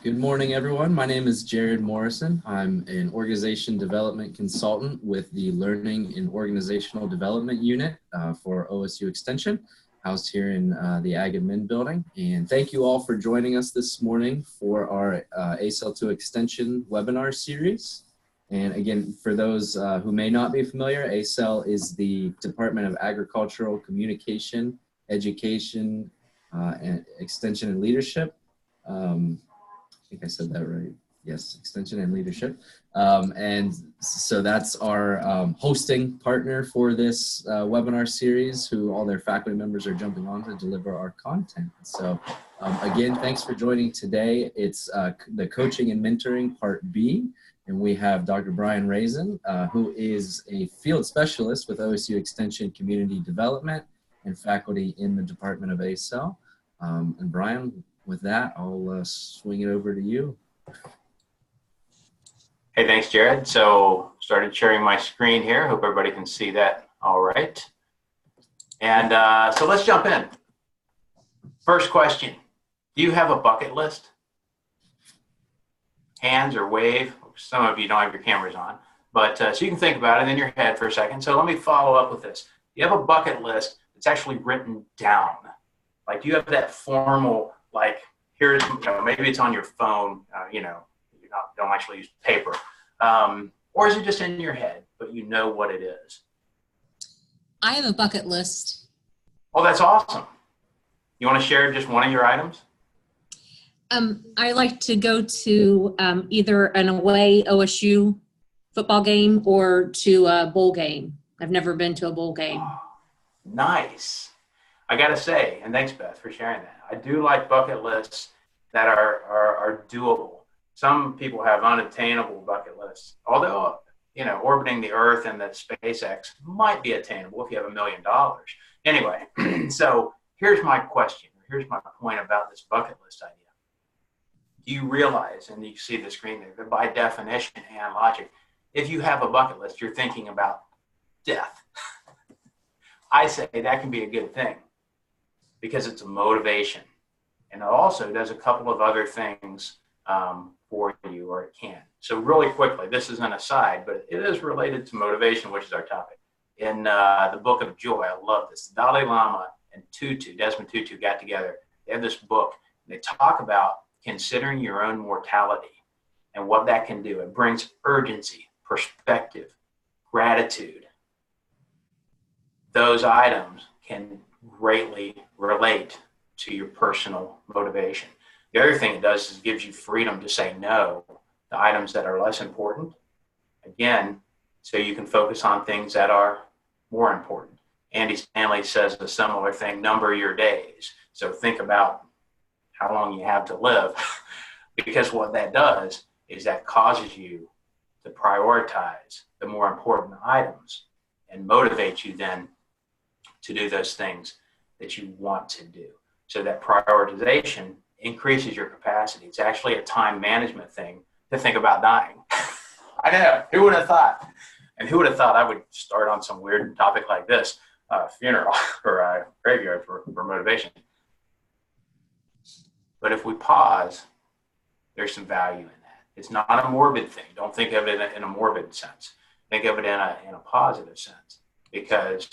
Good morning, everyone. My name is Jared Morrison. I'm an organization development consultant with the Learning and Organizational Development Unit for OSU Extension, housed here in the Ag Admin building. And thank you all for joining us this morning for our ACEL 2 Extension webinar series. And again, for those who may not be familiar, ACEL is the Department of Agricultural Communication, Education, and Extension and Leadership. I think I said that right. Yes, Extension and Leadership. And so that's our hosting partner for this webinar series, who all their faculty members are jumping on to deliver our content. So again, thanks for joining today. It's the Coaching and Mentoring Part B. And we have Dr. Brian Raisin, who is a field specialist with OSU Extension Community Development and faculty in the Department of ACEL. And Brian, with that, I'll swing it over to you. Hey, thanks, Jared. So started sharing my screen here. Hope everybody can see that all right. And so let's jump in. First question, do you have a bucket list? Hands or wave. Some of you don't have your cameras on, but so you can think about it in your head for a second. So let me follow up with this. You have a bucket list that's actually written down. Like, do you have that formal, like, here's, maybe it's on your phone, you don't actually use paper. Or is it just in your head, but you know what it is? I have a bucket list. Oh, that's awesome. You want to share just one of your items? I like to go to either an away OSU football game or to a bowl game. I've never been to a bowl game. Oh, nice. I got to say, and thanks, Beth, for sharing that. I do like bucket lists that are doable. Some people have unattainable bucket lists, although, orbiting the Earth and the SpaceX might be attainable if you have $1 million. Anyway, so here's my question. Here's my point about this bucket list idea. Do you realize, and you see the screen there, that by definition and logic, if you have a bucket list, you're thinking about death. I say that can be a good thing because it's a motivation. And it also does a couple of other things for you, or it can. So really quickly, this is an aside, but it is related to motivation, which is our topic. In the Book of Joy, I love this. The Dalai Lama and Desmond Tutu got together. They have this book. And they talk about considering your own mortality and what that can do. It brings urgency, perspective, gratitude. Those items can greatly relate to your personal motivation. The other thing it does is it gives you freedom to say no to items that are less important. Again, so you can focus on things that are more important. Andy Stanley says a similar thing, number your days. So think about how long you have to live, because what that does is that causes you to prioritize the more important items and motivates you then to do those things that you want to do. So that prioritization increases your capacity. It's actually a time management thing to think about dying. I know, who would have thought? And who would have thought I would start on some weird topic like this, funeral or a graveyard for motivation. But if we pause, there's some value in that. It's not a morbid thing. Don't think of it in a morbid sense. Think of it in a positive sense, because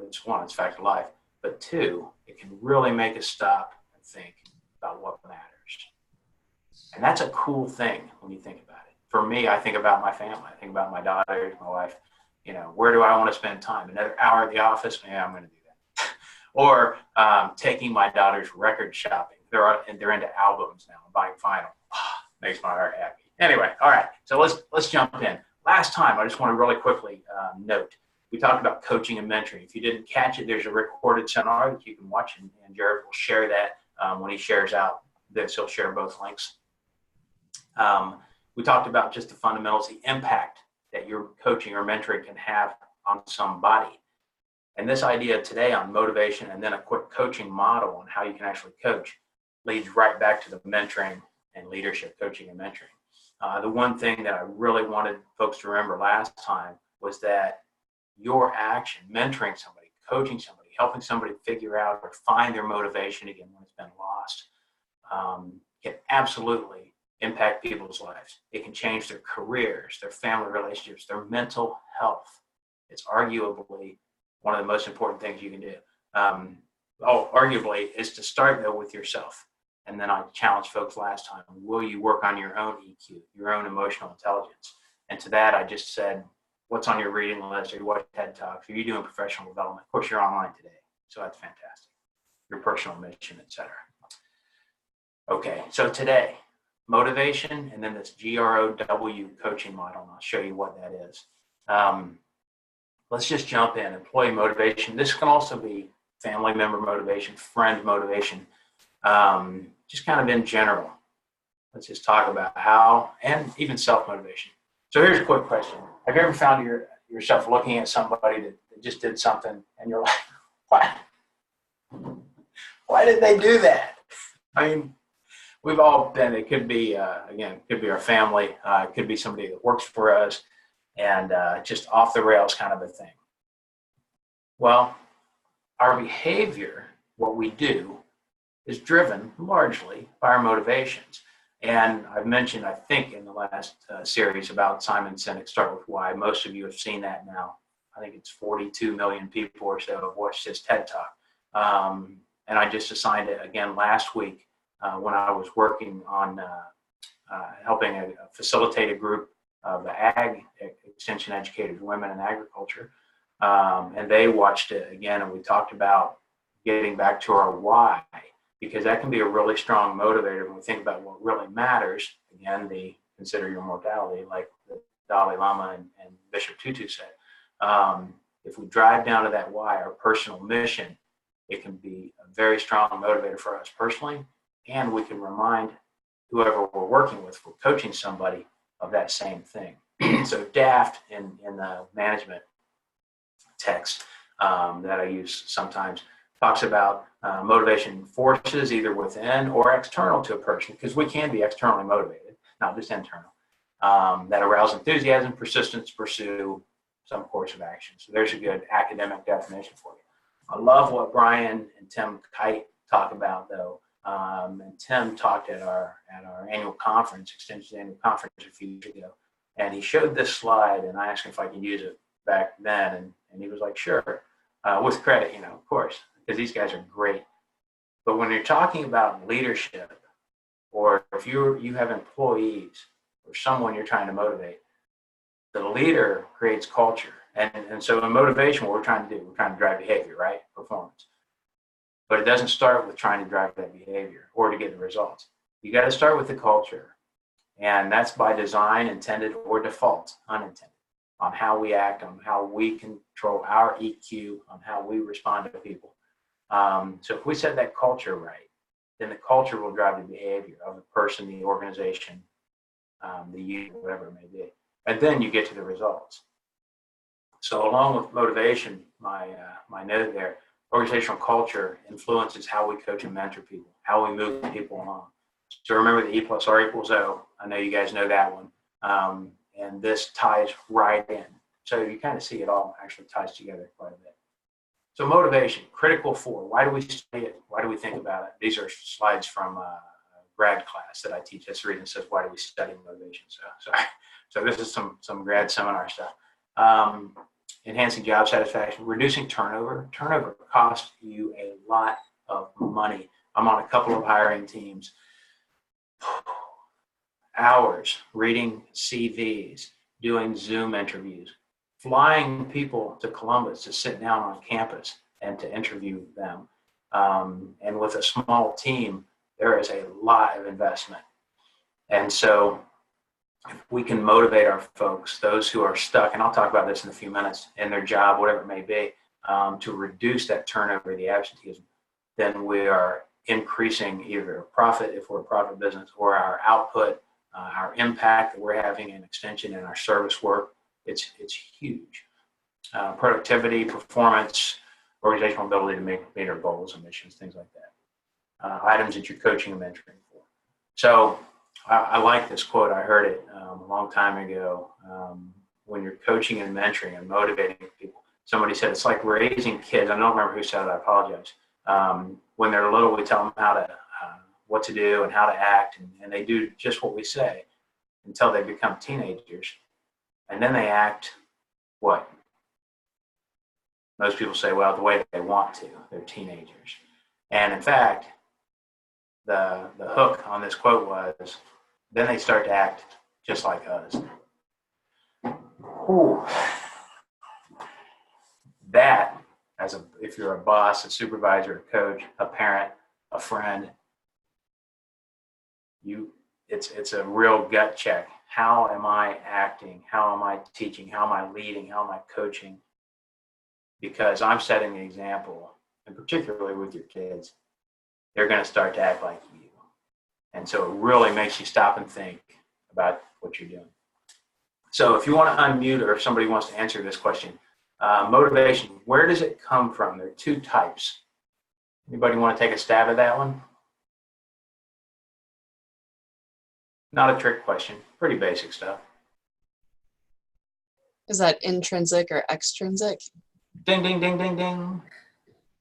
it's fact of life. But two, it can really make us stop and think about what matters. And that's a cool thing when you think about it. For me, I think about my family. I think about my daughters, my wife. Where do I want to spend time? Another hour at the office? Yeah, I'm going to do that. Or taking my daughters record shopping. They're into albums now, buying vinyl. Makes my heart happy. Anyway, all right. So let's jump in. Last time, I just want to really quickly note, we talked about coaching and mentoring. If you didn't catch it, there's a recorded seminar that you can watch, and Jared will share that when he shares out this. He'll share both links. We talked about just the fundamentals, the impact that your coaching or mentoring can have on somebody. And this idea today on motivation and then a quick coaching model on how you can actually coach leads right back to the mentoring and leadership, coaching and mentoring. The one thing that I really wanted folks to remember last time was that your action, mentoring somebody, coaching somebody, helping somebody figure out or find their motivation again when it's been lost, can absolutely impact people's lives. It can change their careers, their family relationships, their mental health. It's arguably one of the most important things you can do. Arguably is to start though with yourself. And then I challenged folks last time, will you work on your own EQ, your own emotional intelligence? And to that, I just said, what's on your reading list? Are you watching TED Talks? Are you doing professional development? Of course, you're online today. So that's fantastic. Your personal mission, etc. Okay, so today, motivation, and then this G.R.O.W. coaching model, and I'll show you what that is. Let's just jump in. Employee motivation. This can also be family member motivation, friend motivation, just kind of in general. Let's just talk about how, and even self-motivation. So here's a quick question. Have you ever found yourself looking at somebody that just did something and you're like, why did they do that? I mean, we've all been, it could be, again, it could be our family, it could be somebody that works for us, and just off the rails kind of a thing. Well, our behavior, what we do, is driven largely by our motivations. And I've mentioned, I think, in the last series about Simon Sinek's Start With Why. Most of you have seen that now. I think it's 42 million people or so have watched his TED Talk. And I just assigned it again last week when I was working on helping facilitate a group of ag extension educators, women in agriculture. And they watched it again, and we talked about getting back to our why, because that can be a really strong motivator when we think about what really matters. Again, the consider your mortality, like the Dalai Lama and Bishop Tutu said. If we drive down to that why, our personal mission, it can be a very strong motivator for us personally, and we can remind whoever we're working with, if we're coaching somebody, of that same thing. So Daft in the management text that I use sometimes talks about motivation forces either within or external to a person, because we can be externally motivated, not just internal, that arouse enthusiasm, persistence, pursue some course of action. So there's a good academic definition for you. I love what Brian and Tim Kite talk about, though. And Tim talked at our annual conference, Extension annual conference a few years ago, and he showed this slide, and I asked him if I could use it back then, and he was like, sure, with credit, of course, because these guys are great. But when you're talking about leadership, or if you have employees or someone you're trying to motivate, the leader creates culture. And so in motivation, what we're trying to do, we're trying to drive behavior, right? Performance. But it doesn't start with trying to drive that behavior or to get the results. You got to start with the culture. And that's by design, intended, or default, unintended, on how we act, on how we control our EQ, on how we respond to people. So if we set that culture right, then the culture will drive the behavior of the person, the organization, the unit, whatever it may be. And then you get to the results. So along with motivation, my note there, organizational culture influences how we coach and mentor people, how we move people along. So remember the E+R=O. I know you guys know that one. And this ties right in. So you kind of see it all actually ties together quite a bit. So motivation, critical for. Why do we study it? Why do we think about it? These are slides from a grad class that I teach. That's the reason it says, why do we study motivation? So this is some grad seminar stuff. Enhancing job satisfaction, reducing turnover. Turnover costs you a lot of money. I'm on a couple of hiring teams. Hours reading CVs, doing Zoom interviews, flying people to Columbus to sit down on campus and to interview them. And with a small team, there is a lot of investment. And so if we can motivate our folks, those who are stuck, and I'll talk about this in a few minutes, in their job, whatever it may be, to reduce that turnover, the absenteeism, then we are increasing either profit, if we're a profit business, or our output, our impact that we're having in extension and our service work. It's huge. Productivity, performance, organizational ability to meet our goals and missions, things like that. Items that you're coaching and mentoring for. So I like this quote. I heard it a long time ago. When you're coaching and mentoring and motivating people, somebody said it's like raising kids. I don't remember who said it. I apologize. When they're little, we tell them how to what to do and how to act, and they do just what we say until they become teenagers. And then they act what? Most people say, well, the way they want to. They're teenagers. And in fact, the hook on this quote was, then they start to act just like us. Ooh. That, if you're a boss, a supervisor, a coach, a parent, a friend, it's a real gut check. How am I acting? How am I teaching? How am I leading? How am I coaching? Because I'm setting the example, and particularly with your kids, they're going to start to act like you. And so it really makes you stop and think about what you're doing. So if you want to unmute, or if somebody wants to answer this question, motivation, where does it come from? There are two types. Anybody want to take a stab at that one? Not a trick question, pretty basic stuff. Is that intrinsic or extrinsic? Ding, ding, ding, ding, ding.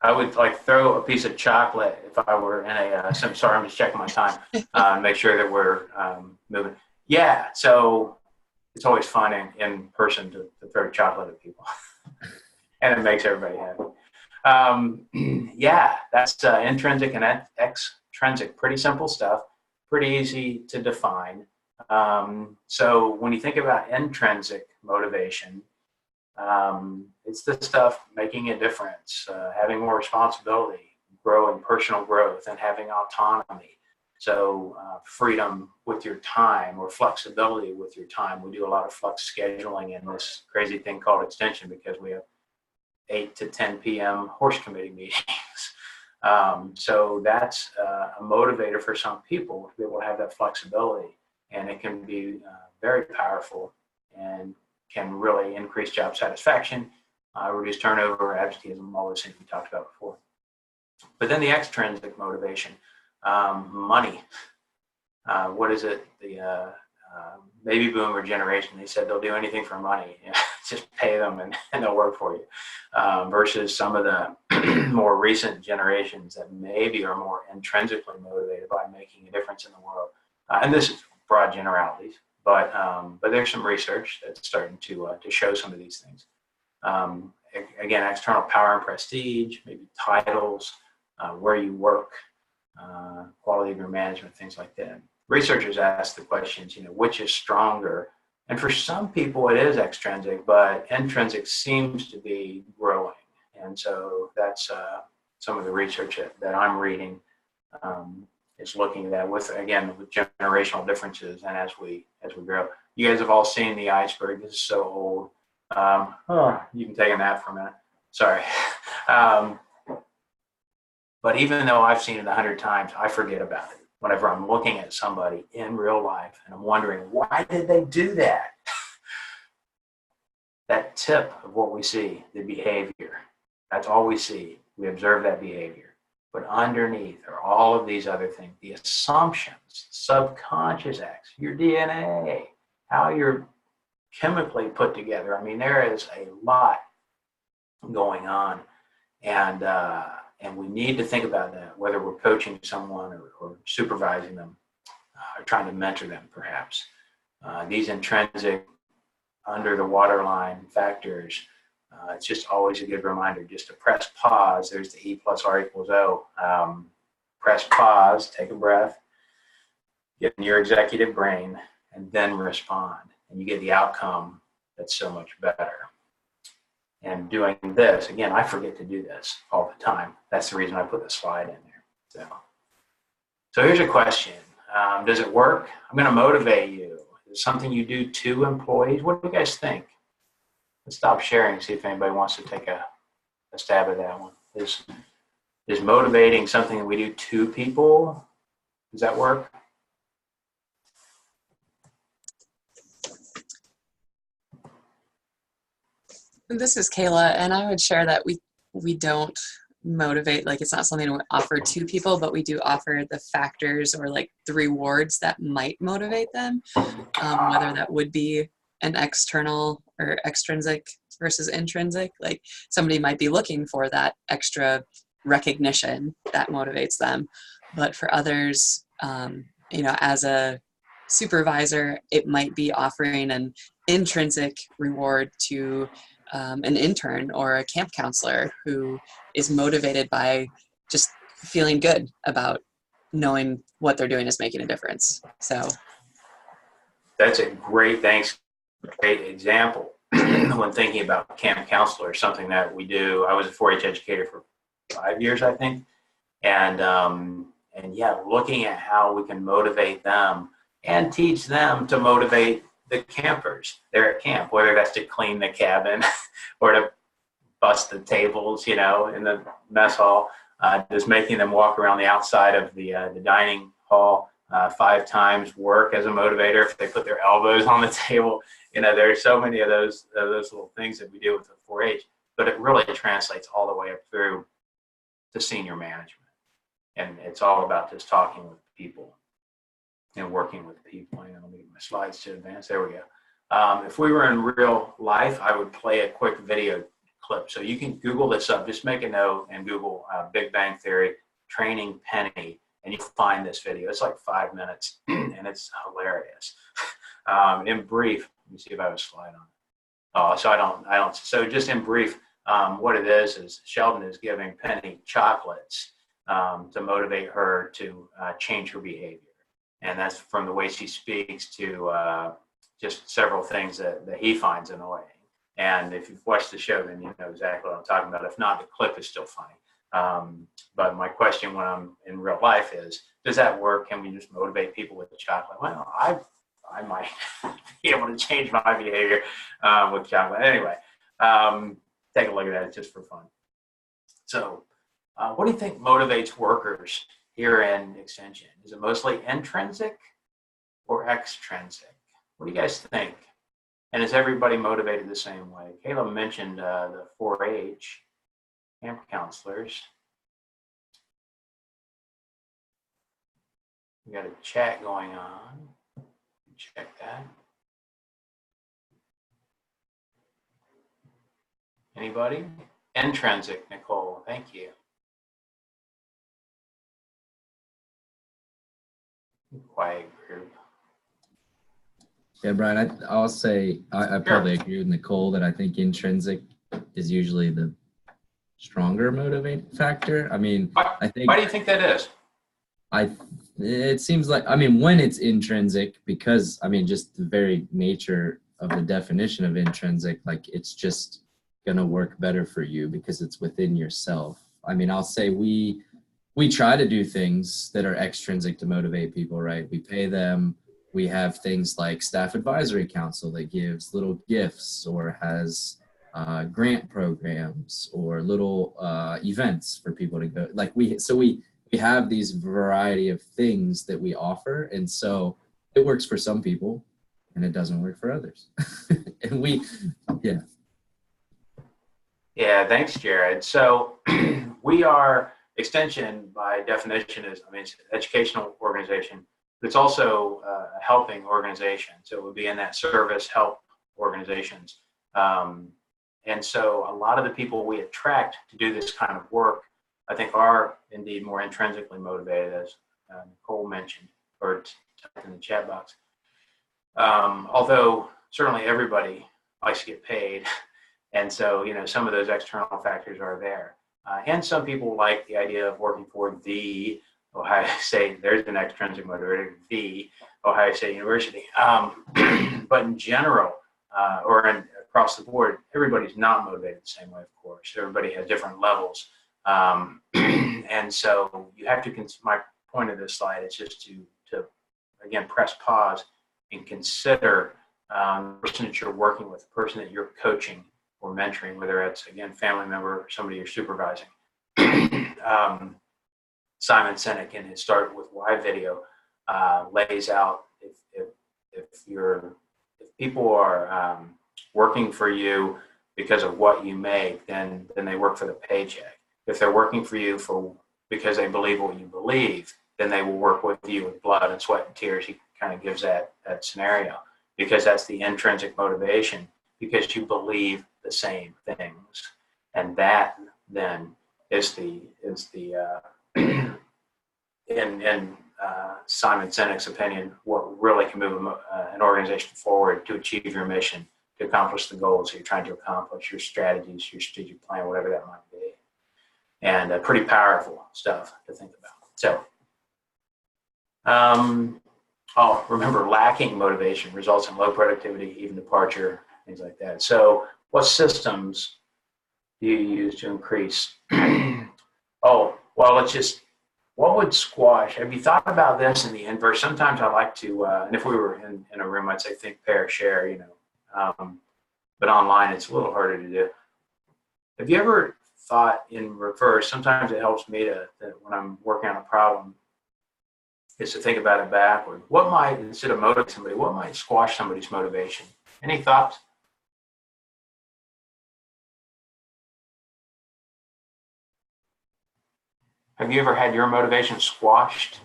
I would like throw a piece of chocolate if I were in sorry, I'm just checking my time, make sure that we're moving. Yeah, so it's always fun in person to throw chocolate at people. And it makes everybody happy. Yeah, that's intrinsic and extrinsic, pretty simple stuff, pretty easy to define. So when you think about intrinsic motivation, it's the stuff making a difference, having more responsibility, growing personal growth, and having autonomy. So freedom with your time, or flexibility with your time. We do a lot of flex scheduling in this crazy thing called extension, because we have 8 to 10 p.m. horse committee meetings. So that's a motivator for some people to be able to have that flexibility, and it can be very powerful and can really increase job satisfaction, reduce turnover, absenteeism, all those things we talked about before. But then the extrinsic motivation, money. What is it? The baby boomer generation, they said they'll do anything for money. Just pay them and they'll work for you. Versus some of the more recent generations that maybe are more intrinsically motivated by making a difference in the world. And this is broad generalities, but there's some research that's starting to show some of these things. Again, external power and prestige, maybe titles, where you work, quality of your management, things like that. Researchers ask the questions, which is stronger? And for some people it is extrinsic, but intrinsic seems to be growing. And so that's some of the research that I'm reading is looking at that with generational differences, and as we grow. You guys have all seen the iceberg. This is so old. You can take a nap for a minute. Sorry. But even though I've seen it 100 times, I forget about it whenever I'm looking at somebody in real life and I'm wondering, why did they do that? That tip of what we see, the behavior, that's all we see. We observe that behavior. But underneath are all of these other things, the assumptions, subconscious acts, your DNA, how you're chemically put together. I mean, there is a lot going on. And we need to think about that, whether we're coaching someone or supervising them, or trying to mentor them, perhaps. These intrinsic, under the waterline factors, it's just always a good reminder just to press pause. There's the E plus R equals O. Press pause, take a breath, get in your executive brain, and then respond. And you get the outcome that's so much better. And doing this, again, I forget to do this all the time. That's the reason I put the slide in there. So here's a question. Does it work? I'm going to motivate you. Is it something you do to employees? What do you guys think? Let's stop sharing, see if anybody wants to take a stab at that one. Is motivating something that we do to people? Does that work? This is Kayla, and I would share that we don't motivate, like it's not something we offer to people, but we do offer the factors or like the rewards that might motivate them, whether that would be an external or extrinsic versus intrinsic. Like somebody might be looking for that extra recognition that motivates them. But for others, as a supervisor, it might be offering an intrinsic reward to an intern or a camp counselor who is motivated by just feeling good about knowing what they're doing is making a difference. So that's a great example. When thinking about camp counselor, something that we do. I was a 4-H educator for 5 years, I think, and yeah, looking at how we can motivate them and teach them to motivate the campers there at camp, whether that's to clean the cabin or to bust the tables, in the mess hall, just making them walk around the outside of the dining hall 5 times, work as a motivator if they put their elbows on the table. There's so many of those little things that we do with the 4-H, but it really translates all the way up through to senior management. And it's all about just talking with people and working with people. Let me get my slides to advance. There we go. If we were in real life, I would play a quick video clip. So you can Google this up. Just make a note and Google Big Bang Theory training Penny, and you'll find this video. It's like 5 minutes, and it's hilarious. In brief, let me see if I have a slide on it. Oh, so I don't. So just in brief, what it is Sheldon is giving Penny chocolates to motivate her to change her behavior. And that's from the way she speaks to just several things that he finds annoying. And if you've watched the show, then you know exactly what I'm talking about. If not, the clip is still funny. But my question when I'm in real life is, does that work? Can we just motivate people with the chocolate? Well, I might be able to change my behavior with chocolate. Anyway, take a look at that. It's just for fun. So what do you think motivates workers here in Extension? Is it mostly intrinsic or extrinsic? What do you guys think? And is everybody motivated the same way? Caleb mentioned the 4-H camp counselors. We got a chat going on. Check that. Anybody? Intrinsic, Nicole. Thank you. Quiet group. Yeah, Brian, I'll say I probably agree with Nicole that I think intrinsic is usually the stronger motivating factor. I mean, I think. Why do you think that is? It seems like, when it's intrinsic, because, just the very nature of the definition of intrinsic, like it's just going to work better for you because it's within yourself. I'll say we try to do things that are extrinsic to motivate people, right? We pay them. We have things like staff advisory council that gives little gifts or has grant programs or little events for people to go. We have these variety of things that we offer, and so it works for some people and it doesn't work for others. Yeah, thanks, Jared. So we are Extension by definition is, it's an educational organization, but it's also a helping organization. So it would be in that service help organizations. And so a lot of the people we attract to do this kind of work, I think, are indeed more intrinsically motivated, as Nicole mentioned, or typed in the chat box. Although certainly everybody likes to get paid. And so, some of those external factors are there. And some people like the idea of working for the Ohio State. There's an extrinsic motivator, the Ohio State University. But in general, across the board, everybody's not motivated the same way, of course. Everybody has different levels. And so you have to, my point of this slide is just to again, press pause and consider the person that you're working with, the person that you're coaching or mentoring, whether it's, again, family member or somebody you're supervising. Simon Sinek in his Start With Why video lays out if people are working for you because of what you make, then they work for the paycheck. If they're working for you because they believe what you believe, then they will work with you with blood and sweat and tears. He kind of gives that scenario, because that's the intrinsic motivation, because you believe the same things. And that then is the in Simon Sinek's opinion, what really can move an organization forward to achieve your mission, to accomplish the goals that you're trying to accomplish, your strategies, your strategic plan, whatever that might be. And pretty powerful stuff to think about. So, remember, lacking motivation results in low productivity, even departure, things like that. So what systems do you use to increase? What would squash? Have you thought about this in the inverse? Sometimes I like to, and if we were in a room, I'd say think, pair, share, but online it's a little harder to do. Have you ever thought in reverse? Sometimes it helps me to when I'm working on a problem, is to think about it backward. What might, instead of motivate somebody, what might squash somebody's motivation? Any thoughts? Have you ever had your motivation squashed?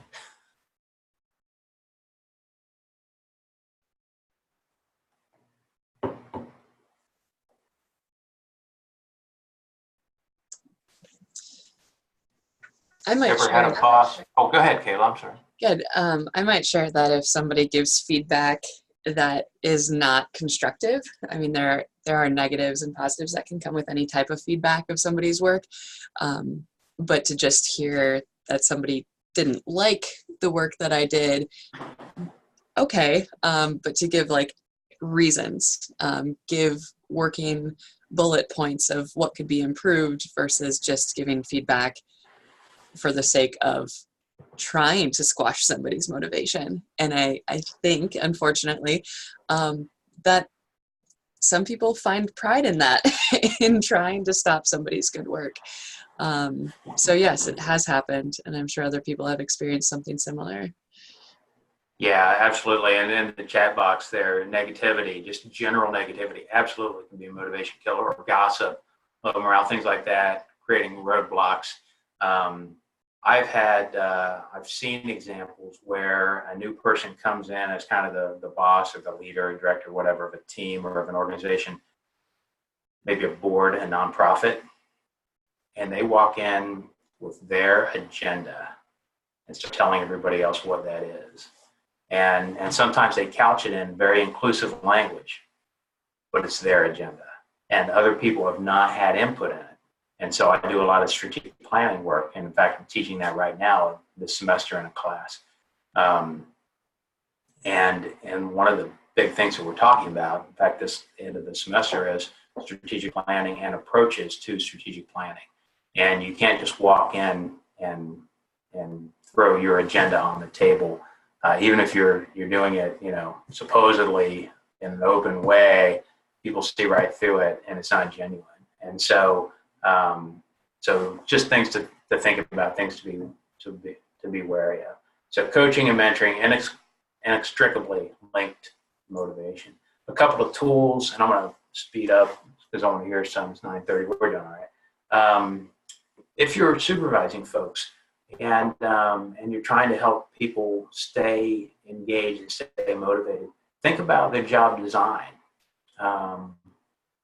I might ever share had a boss? Oh, go ahead, Kayla. I'm sorry. Good. I might share that if somebody gives feedback that is not constructive, I mean, there are negatives and positives that can come with any type of feedback of somebody's work. But to just hear that somebody didn't like the work that I did, okay. But to give like reasons, give working bullet points of what could be improved versus just giving feedback for the sake of trying to squash somebody's motivation. And I think, unfortunately, that some people find pride in that, in trying to stop somebody's good work. So yes, it has happened, and I'm sure other people have experienced something similar. Yeah, absolutely. And in the chat box there, negativity, just general negativity, absolutely can be a motivation killer, or gossip, low morale, things like that, creating roadblocks. I've seen examples where a new person comes in as kind of the boss or the leader or director, whatever, of a team or of an organization, maybe a board, a nonprofit, and they walk in with their agenda and start telling everybody else what that is. And sometimes they couch it in very inclusive language, but it's their agenda. And other people have not had input in it. And so I do a lot of strategic planning work. And in fact, I'm teaching that right now this semester in a class. And one of the big things that we're talking about, in fact, this end of the semester, is strategic planning and approaches to strategic planning. And you can't just walk in and throw your agenda on the table, even if you're doing it, supposedly in an open way. People see right through it, and it's not genuine. And so just things to think about, things to be wary of. So coaching and mentoring, inextricably linked motivation. A couple of tools, and I'm going to speed up because I want to hear some. It's 9:30. We're doing all right. If you're supervising folks and you're trying to help people stay engaged and stay motivated, think about their job design.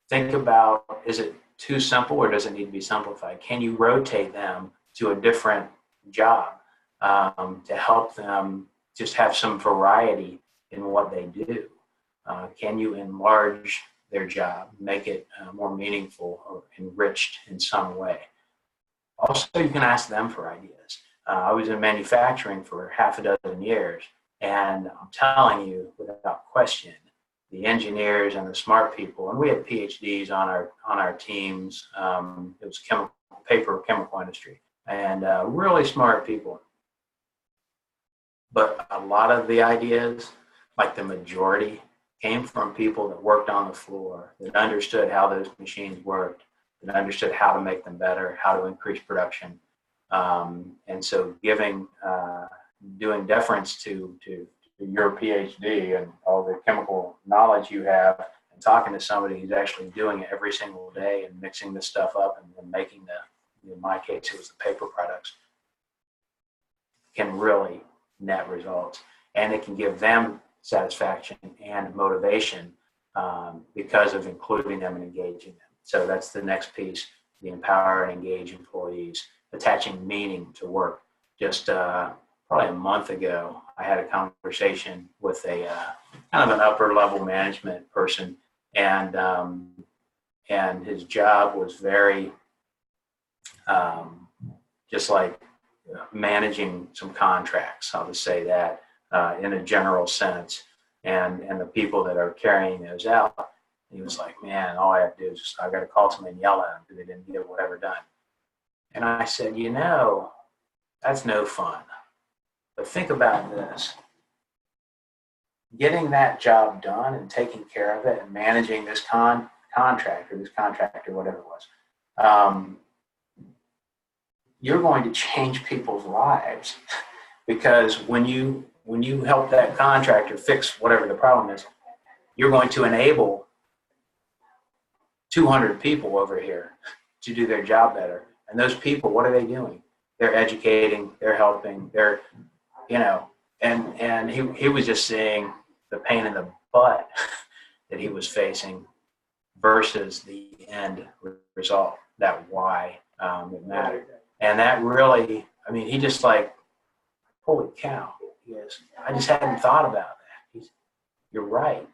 Think about, is it too simple or does it need to be simplified? Can you rotate them to a different job to help them just have some variety in what they do? Can you enlarge their job, make it more meaningful or enriched in some way? Also, you can ask them for ideas. I was in manufacturing for half a dozen years, and I'm telling you, without question, the engineers and the smart people, and we had PhDs on our teams. It was chemical industry, and really smart people. But a lot of the ideas, like the majority, came from people that worked on the floor, that understood how those machines worked, that understood how to make them better, how to increase production. And so doing deference to your PhD and all the chemical knowledge you have, and talking to somebody who's actually doing it every single day and mixing this stuff up and making in my case, it was the paper products, can really net results. And it can give them satisfaction and motivation because of including them and engaging them. So that's the next piece, the empower and engage employees, attaching meaning to work. Just probably a month ago, I had a conversation with a kind of an upper level management person, and his job was very just like managing some contracts. I'll just say that in a general sense, and the people that are carrying those out. He was like, man, all I have to do is I got to call somebody and yell at them because they didn't get whatever done. And I said, that's no fun. But think about this. Getting that job done and taking care of it and managing this contractor, whatever it was, you're going to change people's lives because when you help that contractor fix whatever the problem is, you're going to enable 200 people over here to do their job better. And those people, what are they doing? They're educating, they're helping, they're, and he was just seeing the pain in the butt that he was facing versus the end result, that why it mattered. And that really, he just like, holy cow. He goes, I just hadn't thought about that. You're right.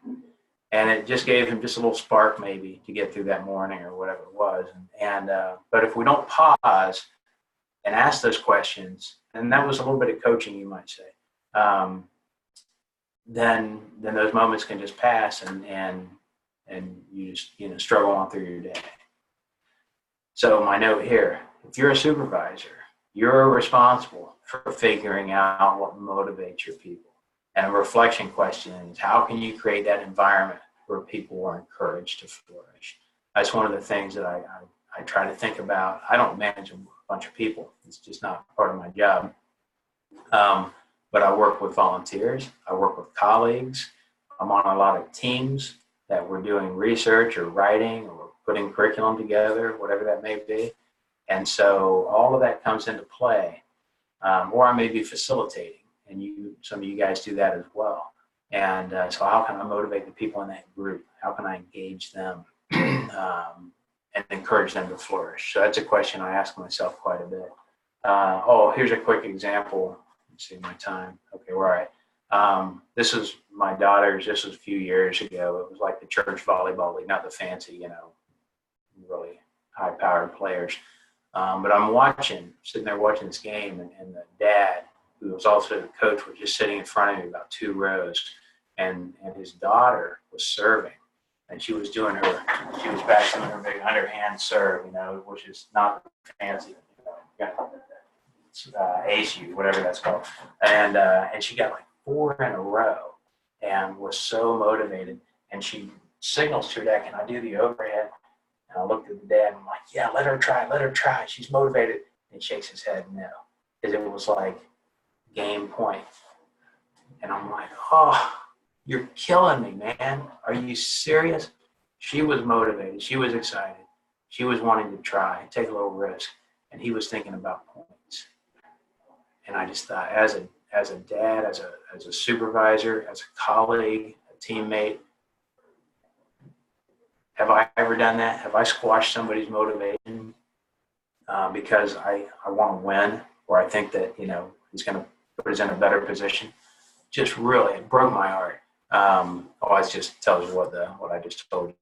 And it just gave him just a little spark maybe to get through that morning or whatever it was. But if we don't pause and ask those questions, and that was a little bit of coaching, you might say, then those moments can just pass and you just, struggle on through your day. So my note here, if you're a supervisor, you're responsible for figuring out what motivates your people. And a reflection question is, how can you create that environment where people are encouraged to flourish? That's one of the things that I try to think about. I don't manage a bunch of people. It's just not part of my job. But I work with volunteers. I work with colleagues. I'm on a lot of teams that we're doing research or writing or putting curriculum together, whatever that may be. And so all of that comes into play. Or I may be facilitating. And some of you guys do that as well. And so how can I motivate the people in that group? How can I engage them and encourage them to flourish? So that's a question I ask myself quite a bit. Here's a quick example. Let's see my time. Okay, we're all right. This is my daughter's. This was a few years ago. It was like the church volleyball league, not the fancy, really high-powered players. But I'm sitting there watching this game, and the dad, who was also the coach, was just sitting in front of me about 2 rows, and his daughter was serving, and she was back doing her big underhand serve, which is not fancy, ACEL, whatever that's called, and she got like 4 in a row, and was so motivated, and she signals to her dad, "Can I do the overhead?" And I looked at the dad, and I'm like, "Yeah, let her try, she's motivated," and he shakes his head no, because it was like game point. And I'm like, oh, you're killing me, man. Are you serious? She was motivated. She was excited. She was wanting to try, take a little risk. And he was thinking about points. And I just thought, as a dad, as a supervisor, as a colleague, a teammate, have I ever done that? Have I squashed somebody's motivation because I want to win, or I think that, he's going to put us in a better position? Just really, it broke my heart. It just tells you what I just told you.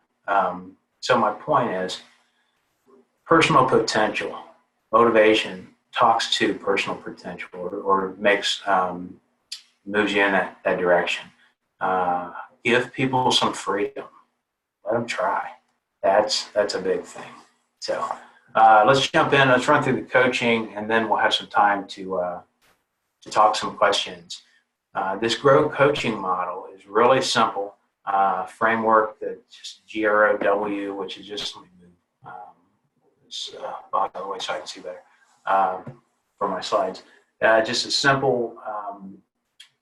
So my point is, personal potential, motivation talks to personal potential, or makes moves you in that direction. Give people some freedom. Let them try. That's a big thing. So let's jump in. Let's run through the coaching, and then we'll have some time to talk some questions. This G.R.O.W coaching model is really simple. Framework that just G.R.O.W, which is just, let me move this out of the way so I can see better for my slides. Just a simple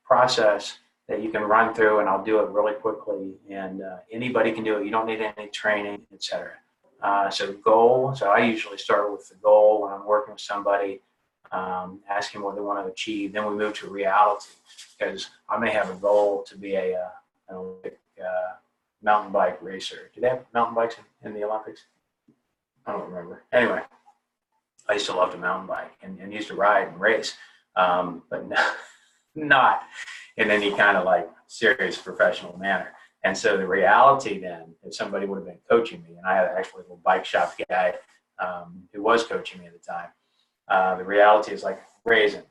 process that you can run through, and I'll do it really quickly, and anybody can do it. You don't need any training, etc. So goal. So I usually start with the goal when I'm working with somebody, asking what they want to achieve. Then we move to reality, because I may have a goal to be an Olympic mountain bike racer. Do they have mountain bikes in the Olympics? I don't remember. Anyway, I used to love to mountain bike and used to ride and race. but no, not in any kind of like serious professional manner. And so the reality then, if somebody would have been coaching me, and I had actually a little bike shop guy who was coaching me at the time, the reality is like, Raisin,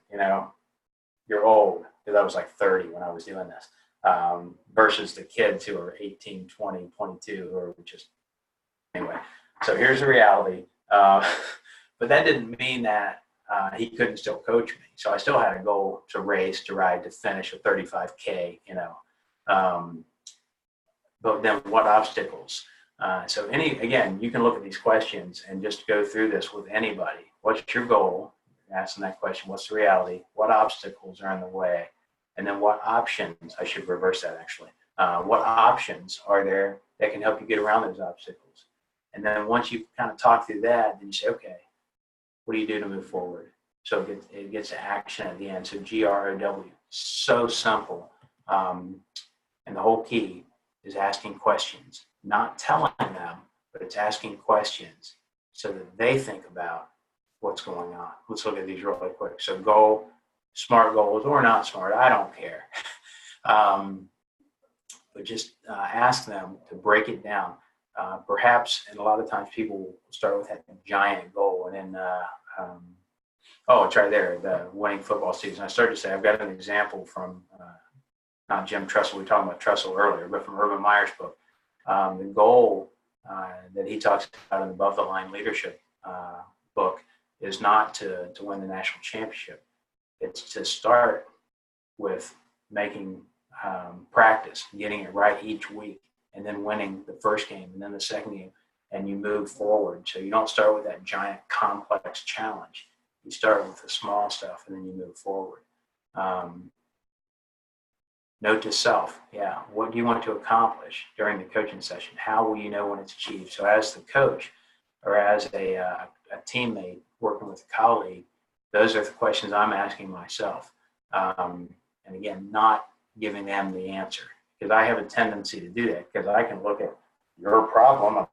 you're old, because I was like 30 when I was doing this, versus the kids who are 18, 20, 22, who are just, anyway. So here's the reality. But that didn't mean that he couldn't still coach me. So I still had a goal to race, to ride, to finish a 35K, but then what obstacles? So again, you can look at these questions and just go through this with anybody. What's your goal? Asking that question, what's the reality? What obstacles are in the way? And then what options, I should reverse that actually. What options are there that can help you get around those obstacles? And then once you kind of talk through that, then you say, okay, what do you do to move forward? So it gets to action at the end. So G.R.O.W, so simple. And the whole key is asking questions, not telling them, but it's asking questions so that they think about what's going on. Let's look at these really quick. So goal, smart goals or not smart, I don't care. But just ask them to break it down. Perhaps, and a lot of times people will start with that giant goal, and then, it's right there, the winning football season. I started to say, I've got an example from, not Jim Tressel, we were talking about Tressel earlier, but from Urban Meyer's book. The goal that he talks about in the Above the Line Leadership book is not to win the national championship. It's to start with making practice, getting it right each week, and then winning the first game and then the second game, and you move forward. So you don't start with that giant complex challenge. You start with the small stuff and then you move forward. Note to self, what do you want to accomplish during the coaching session? How will you know when it's achieved? So as the coach or as a teammate working with a colleague, those are the questions I'm asking myself. And again, not giving them the answer, because I have a tendency to do that, because I can look at your problem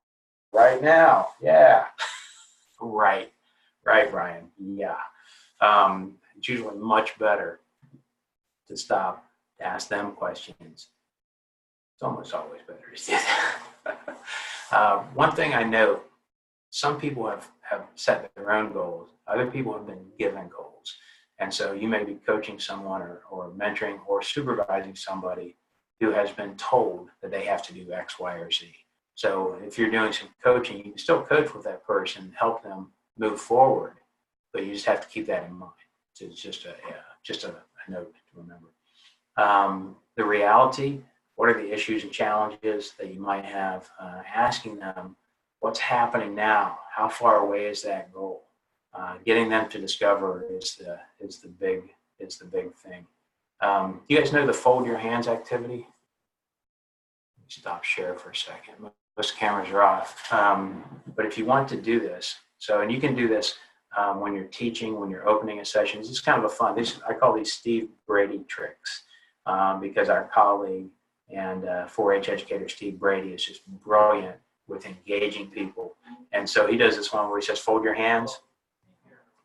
right now. Yeah. Right, Brian. Yeah. It's usually much better to stop, to ask them questions. It's almost always better to do that. One thing I know, some people have set their own goals. Other people have been given goals. And so you may be coaching someone or mentoring or supervising somebody who has been told that they have to do X, Y, or Z. So if you're doing some coaching, you can still coach with that person, help them move forward, but you just have to keep that in mind. So it's just a note to remember. The reality, what are the issues and challenges that you might have? Asking them, what's happening now? How far away is that goal? Getting them to discover is the big thing. You guys know the fold your hands activity? Let me stop share for a second. Most cameras are off. But if you want to do this, and you can do this when you're teaching, when you're opening a session. It's kind of a fun. I call these Steve Brady tricks because our colleague and 4-H educator Steve Brady is just brilliant with engaging people. And so he does this one where he says, fold your hands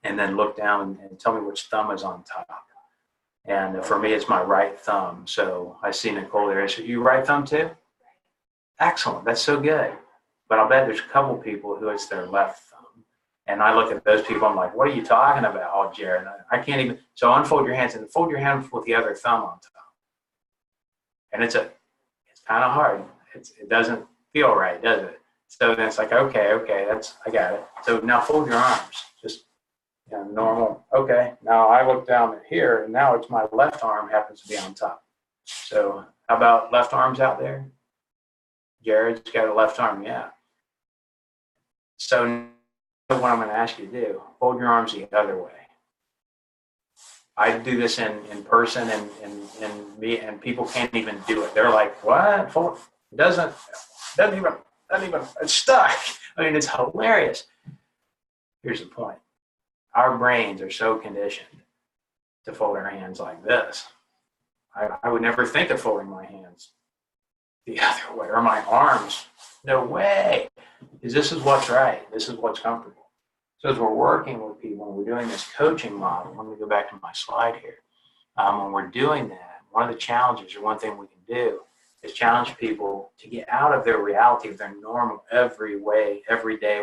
and then look down and tell me which thumb is on top. And for me, it's my right thumb. So I see Nicole there. So you right thumb too? Excellent. That's so good. But I'll bet there's a couple people who it's their left thumb. And I look at those people, I'm like, what are you talking about? Oh, Jared, I can't even. So unfold your hands and fold your hands with the other thumb on top. And it's kind of hard. It doesn't feel right, does it? So then it's like, okay, I got it. So now fold your arms, just normal. Okay, now I look down at here, and now it's my left arm happens to be on top. So how about left arms out there? Jared's got a left arm, yeah. So what I'm going to ask you to do, fold your arms the other way. I do this in person, and people can't even do it. They're like, what? Fold? It doesn't even, it's stuck. I mean, it's hilarious. Here's the point. Our brains are so conditioned to fold our hands like this. I would never think of folding my hands the other way, or my arms. No way. Because this is what's right. This is what's comfortable. So as we're working with people, when we're doing this coaching model, let me go back to my slide here. When we're doing that, one of the challenges, or one thing we can do, is challenge people to get out of their reality of their normal, everyday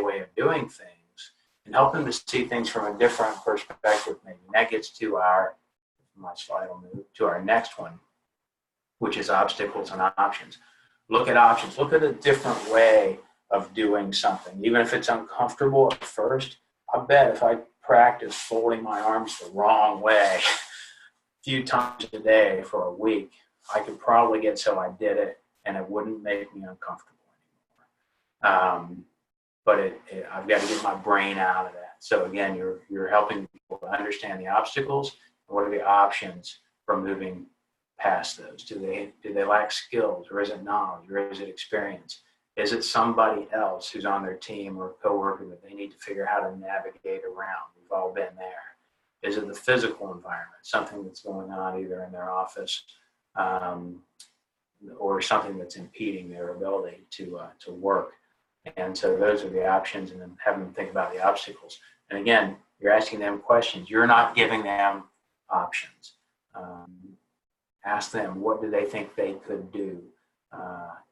way of doing things, and help them to see things from a different perspective. Maybe and that gets to my slide will move to our next one, which is obstacles and options. Look at options. Look at a different way of doing something, even if it's uncomfortable at first. I bet if I practice folding my arms the wrong way a few times a day for a week, I could probably get so I did it and it wouldn't make me uncomfortable anymore. But I've got to get my brain out of that. So again, you're helping people to understand the obstacles and what are the options for moving past those. Do they lack skills, or is it knowledge, or is it experience? Is it somebody else who's on their team or a coworker that they need to figure out how to navigate around? We've all been there. Is it the physical environment, something that's going on either in their office or something that's impeding their ability to work? And so those are the options, and then having them think about the obstacles. And again, you're asking them questions. You're not giving them options. Ask them, what do they think they could do?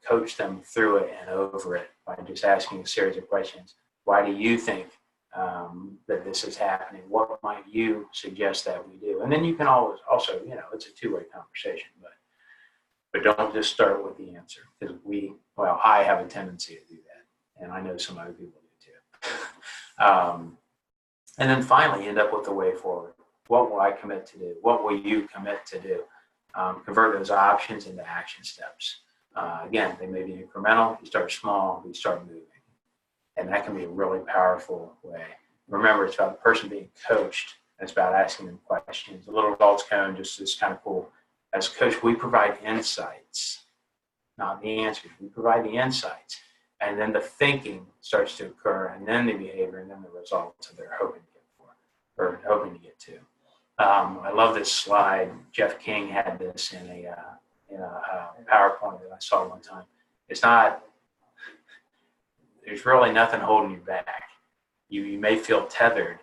Coach them through it and over it by just asking a series of questions. Why do you think that this is happening? What might you suggest that we do? And then you can always also, it's a two-way conversation, but don't just start with the answer, because I have a tendency to do that, and I know some other people do too. And then finally, end up with the way forward. What will I commit to do? What will you commit to do? Convert those options into action steps. Again, they may be incremental. You start small, you start moving. And that can be a really powerful way. Remember, it's about the person being coached. It's about asking them questions. The little results cone just is kind of cool. As a coach, we provide insights, not the answers. We provide the insights. And then the thinking starts to occur, and then the behavior, and then the results that they're hoping to get to. I love this slide. Jeff King had this in a PowerPoint that I saw one time. There's really nothing holding you back. You may feel tethered,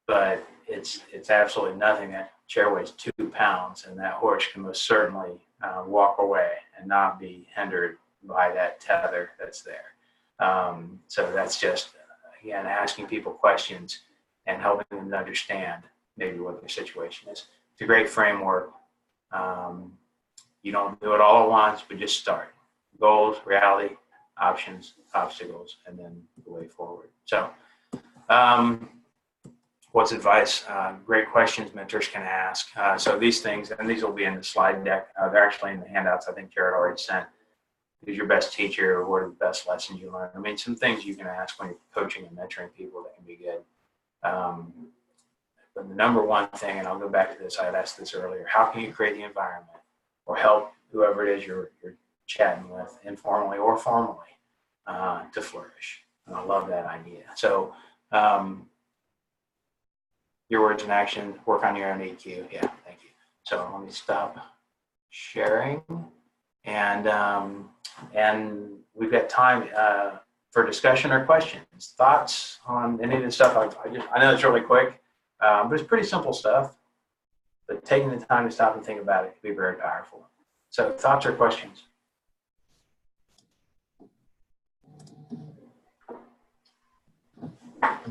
but it's absolutely nothing. That chair weighs 2 pounds, and that horse can most certainly walk away and not be hindered by that tether that's there. So that's just, again, asking people questions and helping them to understand maybe what their situation is. It's a great framework. You don't do it all at once, but just start. Goals, reality, options, obstacles, and then the way forward. So what's advice? Great questions mentors can ask. So these things, and these will be in the slide deck. They're actually in the handouts I think Jared already sent. Who's your best teacher? What are the best lessons you learned? I mean, some things you can ask when you're coaching and mentoring people that can be good. But the number one thing, and I'll go back to this, I had asked this earlier, how can you create the environment or help whoever it is you're chatting with, informally or formally, to flourish? And I love that idea. So your words in action, work on your own EQ. Yeah, thank you. So let me stop sharing. And we've got time for discussion or questions. Thoughts on any of this stuff? I know it's really quick, but it's pretty simple stuff. But taking the time to stop and think about it can be very powerful. So thoughts or questions?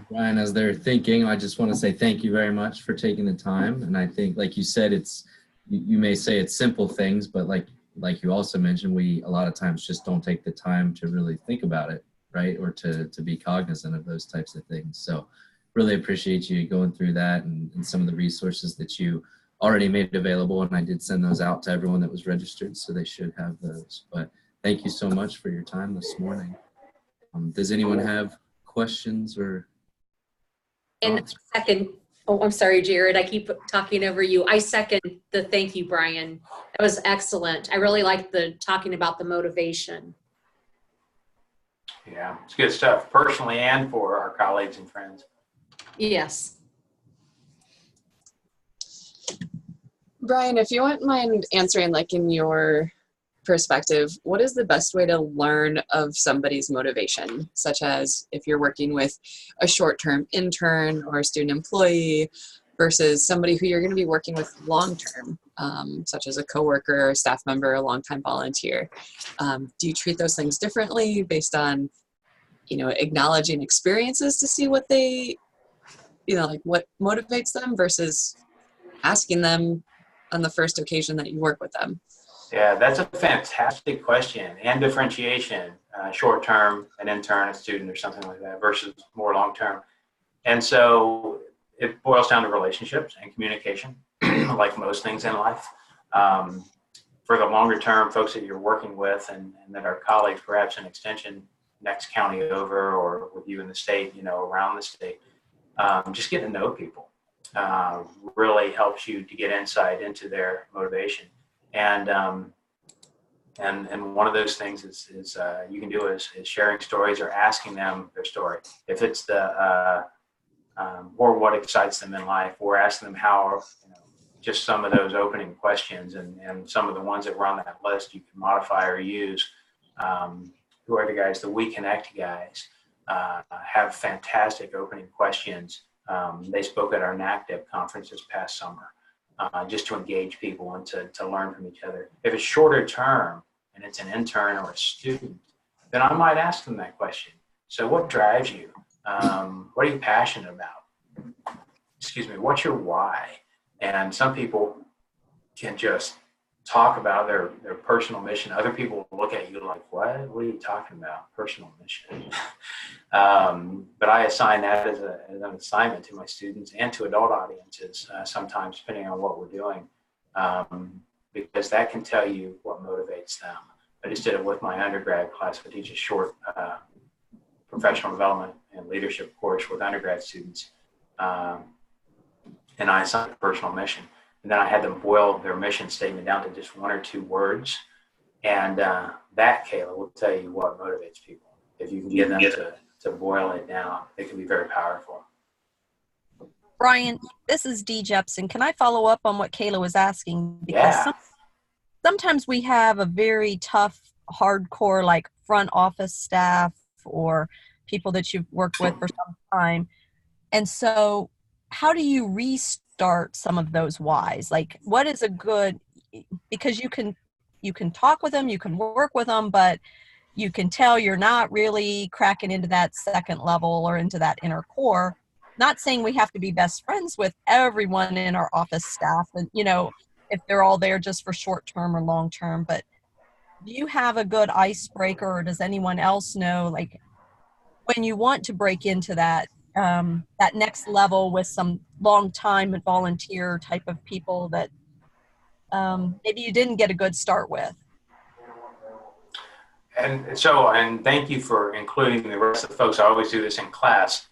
Brian, as they're thinking, I just want to say thank you very much for taking the time. And I think, like you said, you may say it's simple things, but like you also mentioned, we a lot of times just don't take the time to really think about it, right? Or to be cognizant of those types of things. So really appreciate you going through that and some of the resources that you already made available. And I did send those out to everyone that was registered, so they should have those. But thank you so much for your time this morning. Does anyone have questions or thoughts? And second, I'm sorry, Jared, I keep talking over you. I second the thank you, Brian. That was excellent. I really liked the talking about the motivation. Yeah, it's good stuff, personally and for our colleagues and friends. Yes. Brian, if you wouldn't mind answering, like in your perspective, what is the best way to learn of somebody's motivation, such as if you're working with a short-term intern or a student employee versus somebody who you're going to be working with long-term, such as a coworker, a staff member, a longtime volunteer? Do you treat those things differently based on, acknowledging experiences to see what they, like what motivates them versus asking them on the first occasion that you work with them? Yeah, that's a fantastic question. And differentiation, short-term, an intern, a student, or something like that, versus more long-term. And so it boils down to relationships and communication, like most things in life. For the longer term, folks that you're working with and that are colleagues, perhaps in extension, next county over, or with you in the state, around the state, just getting to know people really helps you to get insight into their motivation. And one of those things is you can do is sharing stories or asking them their story. If it's or what excites them in life, or asking them how, just some of those opening questions, and some of the ones that were on that list you can modify or use. Who are the guys, the We Connect guys, have fantastic opening questions. They spoke at our NACDEP conference this past summer. Just to engage people and to learn from each other. If it's shorter term and it's an intern or a student, then I might ask them that question. So what drives you? What are you passionate about? Excuse me, what's your why? And some people can just talk about their personal mission. Other people look at you like, what are you talking about? Personal mission. But I assign that as an assignment to my students and to adult audiences sometimes, depending on what we're doing, because that can tell you what motivates them. I just did it with my undergrad class. I teach a short professional development and leadership course with undergrad students. And I assigned a personal mission. And then I had them boil their mission statement down to just 1 or 2 words. And that, Kayla, will tell you what motivates people. If you can get them to boil it down, it can be very powerful. Brian, this is Dee Jepson. Can I follow up on what Kayla was asking? Because sometimes we have a very tough, hardcore, like front office staff or people that you've worked with for some time. And so how do you restart some of those whys? Like, what is a good, because you can talk with them, you can work with them, but you can tell you're not really cracking into that second level or into that inner core. Not saying we have to be best friends with everyone in our office staff and, if they're all there just for short term or long term, but do you have a good icebreaker, or does anyone else know, like, when you want to break into that next level with some long time volunteer type of people that maybe you didn't get a good start with? And thank you for including the rest of the folks. I always do this in class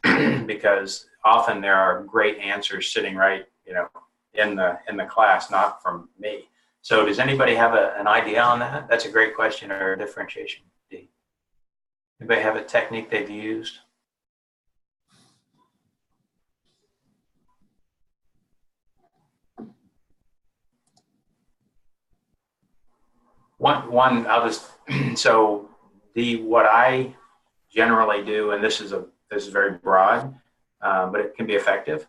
because often there are great answers sitting right, in the class, not from me. So does anybody have an idea on that? That's a great question, or a differentiation. Anybody have a technique they've used? One, I'll just, so what I generally do, and this is very broad, but it can be effective,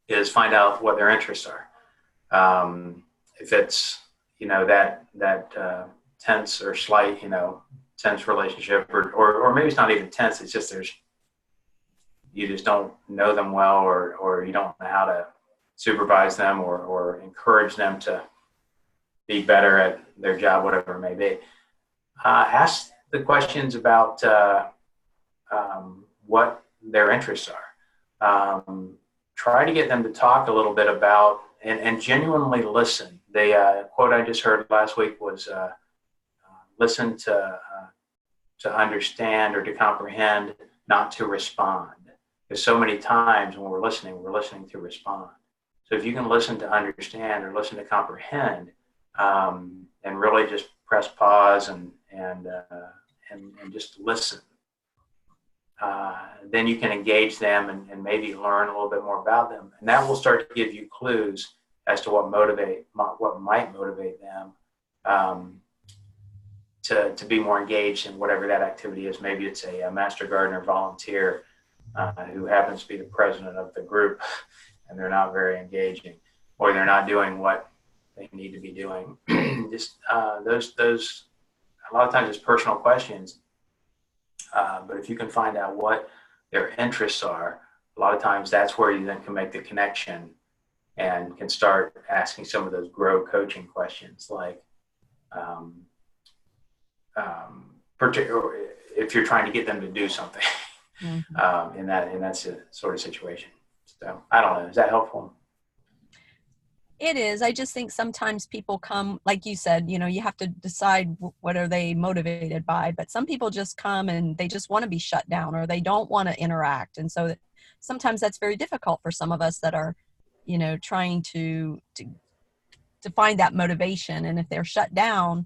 is find out what their interests are. If it's, that tense or slight, tense relationship, or maybe it's not even tense, it's just you just don't know them well, or you don't know how to supervise them or encourage them to be better at their job, whatever it may be. Ask the questions about what their interests are. Try to get them to talk a little bit about and genuinely listen. The quote I just heard last week was listen to understand or to comprehend, not to respond. Because so many times when we're listening to respond. So if you can listen to understand or listen to comprehend, and really just press pause and just listen, then you can engage them and maybe learn a little bit more about them, and that will start to give you clues as to what might motivate them, to be more engaged in whatever that activity is. Maybe it's a Master Gardener volunteer who happens to be the president of the group, and they're not very engaging, or they're not doing what they need to be doing. Just those a lot of times it's personal questions, but if you can find out what their interests are, a lot of times that's where you then can make the connection and can start asking some of those G.R.O.W coaching questions, like if you're trying to get them to do something in that sort of situation. So I don't know. Is that helpful? It is. I just think sometimes people come, like you said, you have to decide what are they motivated by. But some people just come and they just want to be shut down, or they don't want to interact. And so sometimes that's very difficult for some of us that are, trying to find that motivation. And if they're shut down,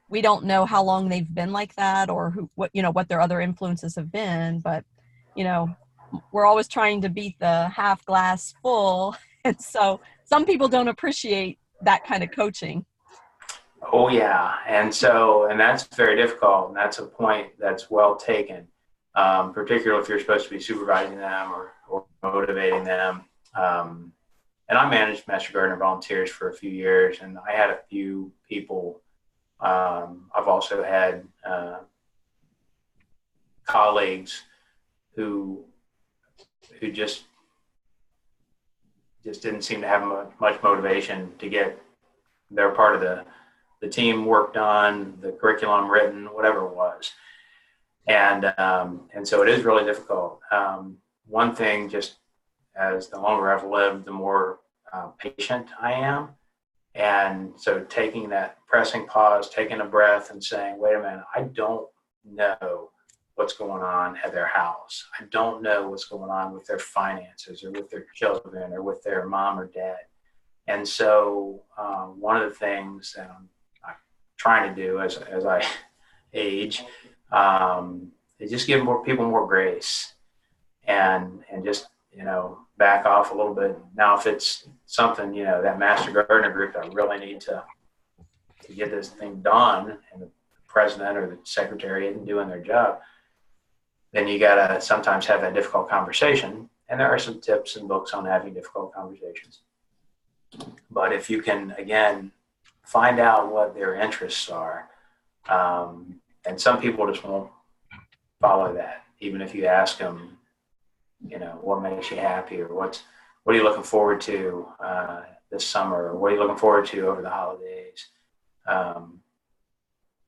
we don't know how long they've been like that, or what their other influences have been. But, we're always trying to beat the half glass full. And so some people don't appreciate that kind of coaching. Oh yeah. And that's very difficult. And that's a point that's well taken, particularly if you're supposed to be supervising them or motivating them. And I managed Master Gardener volunteers for a few years, and I had a few people. I've also had colleagues who just didn't seem to have much motivation to get their part of the team work done, the curriculum written, whatever it was. And so it is really difficult. One thing, just as the longer I've lived, the more patient I am. And so taking that pressing pause, taking a breath and saying, wait a minute, I don't know what's going on at their house. I don't know what's going on with their finances or with their children or with their mom or dad. And so one of the things that I'm trying to do as I age is just give people more grace and just, back off a little bit. Now, if it's something, that Master Gardener group that I really need to get this thing done, and the president or the secretary isn't doing their job, then you got to sometimes have that difficult conversation. And there are some tips and books on having difficult conversations. But if you can, again, find out what their interests are, and some people just won't follow that, even if you ask them, what makes you happy, or what are you looking forward to this summer, or what are you looking forward to over the holidays.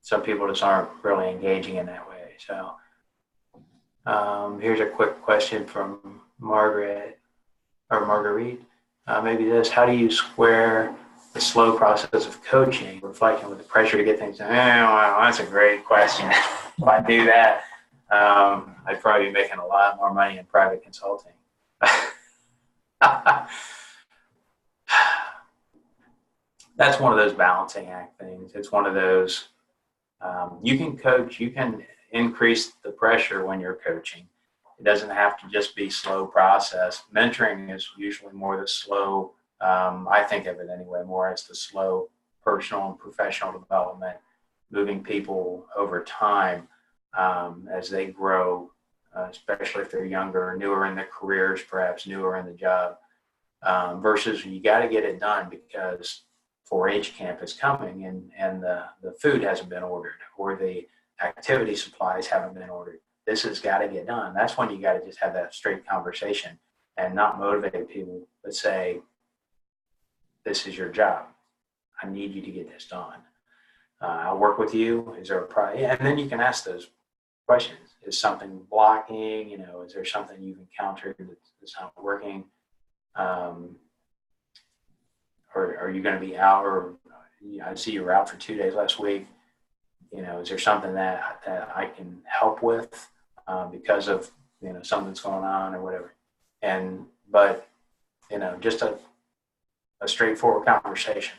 Some people just aren't really engaging in that way. So here's a quick question from Marguerite. Maybe this: how do you square the slow process of coaching, reflecting with the pressure to get things done? Well, that's a great question. If I do that, I'd probably be making a lot more money in private consulting. That's one of those balancing act things. It's one of those, you can coach, you can increase the pressure when you're coaching. It doesn't have to just be slow process. Mentoring is usually more the slow, I think of it anyway, more as the slow personal and professional development, moving people over time as they grow, especially if they're younger, newer in their careers, perhaps newer in the job, versus you got to get it done because 4-H camp is coming and the food hasn't been ordered or the activity supplies haven't been ordered. This has got to get done. That's when you got to just have that straight conversation and not motivate people, but say, this is your job. I need you to get this done. I'll work with you. Is there a problem? And then you can ask those questions. Is something blocking? Is there something you've encountered that's not working? Or are you going to be out? Or I see you were out for 2 days last week. Is there something that I can help with because of something that's going on or whatever? But just a straightforward conversation.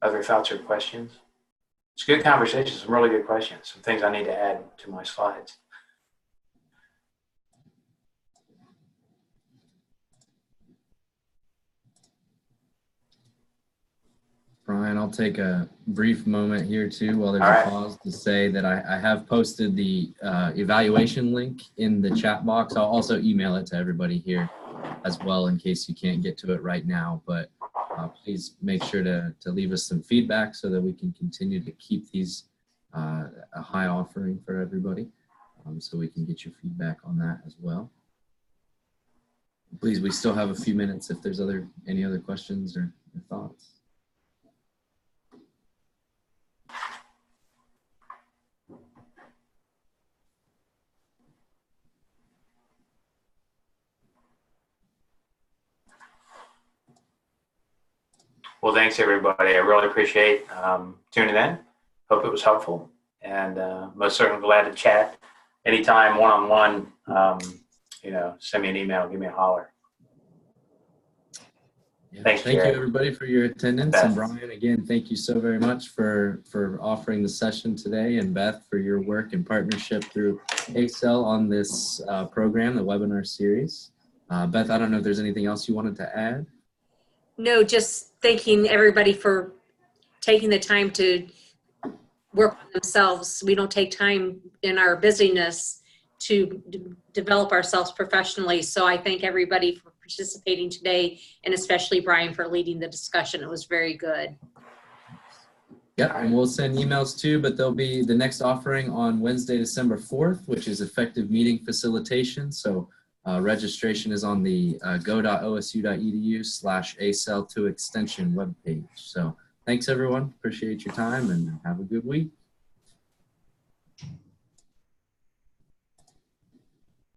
Other thoughts or questions? It's good conversation, some really good questions, some things I need to add to my slides. take a brief moment here too while there's All right. a pause to say that I have posted the evaluation link in the chat box. I'll also email it to everybody here as well in case you can't get to it right now. But please make sure to leave us some feedback so that we can continue to keep these a high offering for everybody. So we can get your feedback on that as well. Please, we still have a few minutes if there's any other questions or thoughts. Well, thanks everybody. I really appreciate tuning in. Hope it was helpful, and most certainly glad to chat anytime, one-on-one. Send me an email, give me a holler. Yeah, Thanks, thank Jared. you everybody for your attendance. Beth. And Brian, again, thank you so very much for offering the session today, and Beth for your work and partnership through ACEL on this program, the webinar series. Beth, I don't know if there's anything else you wanted to add. No, just thanking everybody for taking the time to work on themselves. We don't take time in our busyness to develop ourselves professionally. So I thank everybody for participating today, and especially Brian for leading the discussion. It was very good. Yep, and we'll send emails too, but there'll be the next offering on Wednesday, December 4th, which is effective meeting facilitation. So registration is on the go.osu.edu/ACEL2 extension webpage. So thanks everyone, appreciate your time and have a good week.